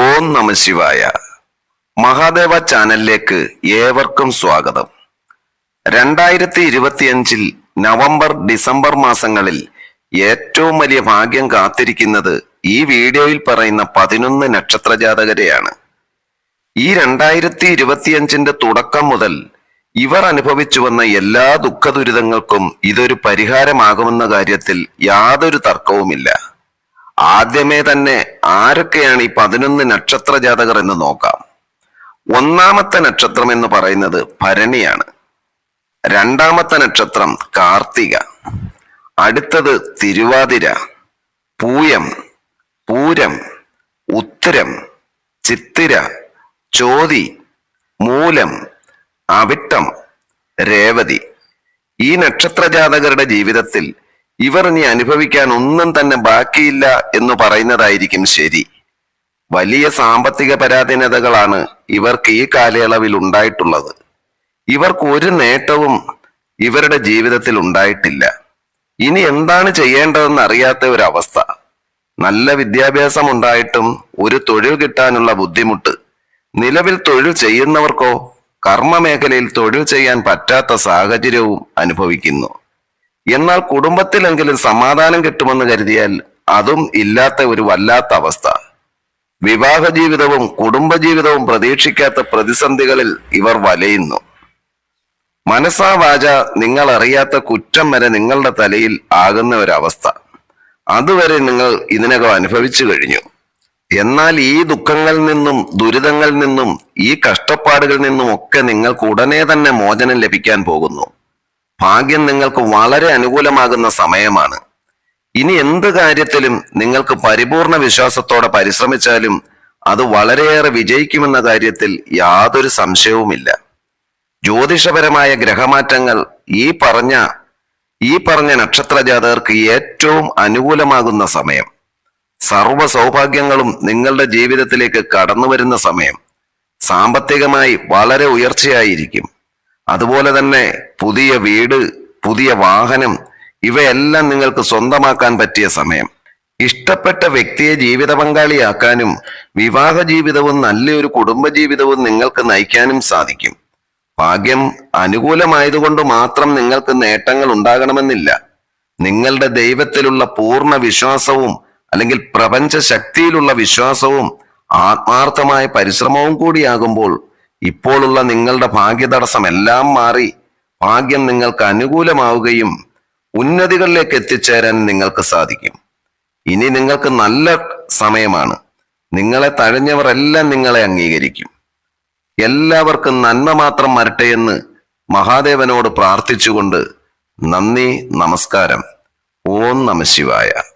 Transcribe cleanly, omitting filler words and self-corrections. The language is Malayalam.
ഓം നമഃശിവായ. മഹാദേവ ചാനലിലേക്ക് ഏവർക്കും സ്വാഗതം. 2025 നവംബർ ഡിസംബർ മാസങ്ങളിൽ ഏറ്റവും വലിയ ഭാഗ്യം കാത്തിരിക്കുന്നത് ഈ വീഡിയോയിൽ പറയുന്ന 11 നക്ഷത്ര ജാതകരെയാണ്. ഈ 2025 തുടക്കം മുതൽ ഇവർ അനുഭവിച്ചു വന്ന എല്ലാ ദുഃഖ ദുരിതങ്ങൾക്കും ഇതൊരു പരിഹാരമാകുമെന്ന കാര്യത്തിൽ യാതൊരു തർക്കവുമില്ല. ആദ്യമേ തന്നെ ആരൊക്കെയാണ് ഈ 11 നക്ഷത്ര ജാതകർ എന്ന് നോക്കാം. ഒന്നാമത്തെ നക്ഷത്രം എന്ന് പറയുന്നത് ഭരണിയാണ്. രണ്ടാമത്തെ നക്ഷത്രം കാർത്തിക, അടുത്തത് തിരുവാതിര, പൂയം, പൂരം, ഉത്തരം, ചിത്തിര, ചോതി, മൂലം, അവിട്ടം, രേവതി. ഈ നക്ഷത്ര ജാതകരുടെ ജീവിതത്തിൽ ഇവർ ഇനി അനുഭവിക്കാൻ ഒന്നും തന്നെ ബാക്കിയില്ല എന്ന് പറയുന്നതായിരിക്കും ശരി. വലിയ സാമ്പത്തിക പരാധീനതകളാണ് ഇവർക്ക് ഈ കാലയളവിൽ ഉണ്ടായിട്ടുള്ളത്. ഇവർക്ക് ഒരു നേട്ടവും ഇവരുടെ ജീവിതത്തിൽ ഉണ്ടായിട്ടില്ല. ഇനി എന്താണ് ചെയ്യേണ്ടതെന്ന് അറിയാത്ത ഒരവസ്ഥ. നല്ല വിദ്യാഭ്യാസം ഉണ്ടായിട്ടും ഒരു തൊഴിൽ കിട്ടാനുള്ള ബുദ്ധിമുട്ട്. നിലവിൽ തൊഴിൽ ചെയ്യുന്നവർക്കോ കർമ്മ മേഖലയിൽ തൊഴിൽ ചെയ്യാൻ പറ്റാത്ത സാഹചര്യവും അനുഭവിക്കുന്നു. എന്നാൽ കുടുംബത്തിലെങ്കിലും സമാധാനം കിട്ടുമെന്ന് കരുതിയാൽ അതും ഇല്ലാത്ത ഒരു വല്ലാത്ത അവസ്ഥ. വിവാഹ ജീവിതവും കുടുംബജീവിതവും പ്രതീക്ഷിക്കാത്ത പ്രതിസന്ധികളിൽ ഇവർ വലയുന്നു. മനസാ വാച നിങ്ങൾ അറിയാത്ത കുറ്റം വരെ നിങ്ങളുടെ തലയിൽ ആകുന്ന ഒരവസ്ഥ. അതുവരെ നിങ്ങൾ ഇതിനകം അനുഭവിച്ചു കഴിഞ്ഞു. എന്നാൽ ഈ ദുഃഖങ്ങളിൽ നിന്നും ദുരിതങ്ങളിൽ നിന്നും ഈ കഷ്ടപ്പാടുകളിൽ നിന്നും ഒക്കെ നിങ്ങൾക്ക് ഉടനെ തന്നെ മോചനം ലഭിക്കാൻ പോകുന്നു. ഭാഗ്യം നിങ്ങൾക്ക് വളരെ അനുകൂലമാകുന്ന സമയമാണ്. ഇനി എന്ത് കാര്യത്തിലും നിങ്ങൾക്ക് പരിപൂർണ വിശ്വാസത്തോടെ പരിശ്രമിച്ചാലും അത് വളരെയേറെ വിജയിക്കുമെന്ന കാര്യത്തിൽ യാതൊരു സംശയവുമില്ല. ജ്യോതിഷപരമായ ഗ്രഹമാറ്റങ്ങൾ ഈ പറഞ്ഞ നക്ഷത്ര ജാതകർക്ക് ഏറ്റവും അനുകൂലമാകുന്ന സമയം. സർവ സൗഭാഗ്യങ്ങളും നിങ്ങളുടെ ജീവിതത്തിലേക്ക് കടന്നു വരുന്ന സമയം. സാമ്പത്തികമായി വളരെ ഉയർച്ചയായിരിക്കും. അതുപോലെ തന്നെ പുതിയ വീട്, പുതിയ വാഹനം ഇവയെല്ലാം നിങ്ങൾക്ക് സ്വന്തമാക്കാൻ പറ്റിയ സമയം. ഇഷ്ടപ്പെട്ട വ്യക്തിയെ ജീവിത പങ്കാളിയാക്കാനും വിവാഹ ജീവിതവും നല്ലൊരു കുടുംബജീവിതവും നിങ്ങൾക്ക് നയിക്കാനും സാധിക്കും. ഭാഗ്യം അനുകൂലമായതുകൊണ്ട് മാത്രം നിങ്ങൾക്ക് നേട്ടങ്ങൾ ഉണ്ടാകണമെന്നില്ല. നിങ്ങളുടെ ദൈവത്തിലുള്ള പൂർണ്ണ വിശ്വാസവും അല്ലെങ്കിൽ പ്രപഞ്ച ശക്തിയിലുള്ള വിശ്വാസവും ആത്മാർത്ഥമായ പരിശ്രമവും കൂടിയാകുമ്പോൾ ഇപ്പോഴുള്ള നിങ്ങളുടെ ഭാഗ്യതടസ്സം എല്ലാം മാറി ഭാഗ്യം നിങ്ങൾക്ക് അനുകൂലമാവുകയും ഉന്നതികളിലേക്ക് എത്തിച്ചേരാൻ നിങ്ങൾക്ക് സാധിക്കും. ഇനി നിങ്ങൾക്ക് നല്ല സമയമാണ്. നിങ്ങളെ തഴഞ്ഞവരെല്ലാം നിങ്ങളെ അംഗീകരിക്കും. എല്ലാവർക്കും നന്മ മാത്രം വരട്ടെ എന്ന് മഹാദേവനോട് പ്രാർത്ഥിച്ചുകൊണ്ട് നന്ദി, നമസ്കാരം. ഓം നമഃശിവായ.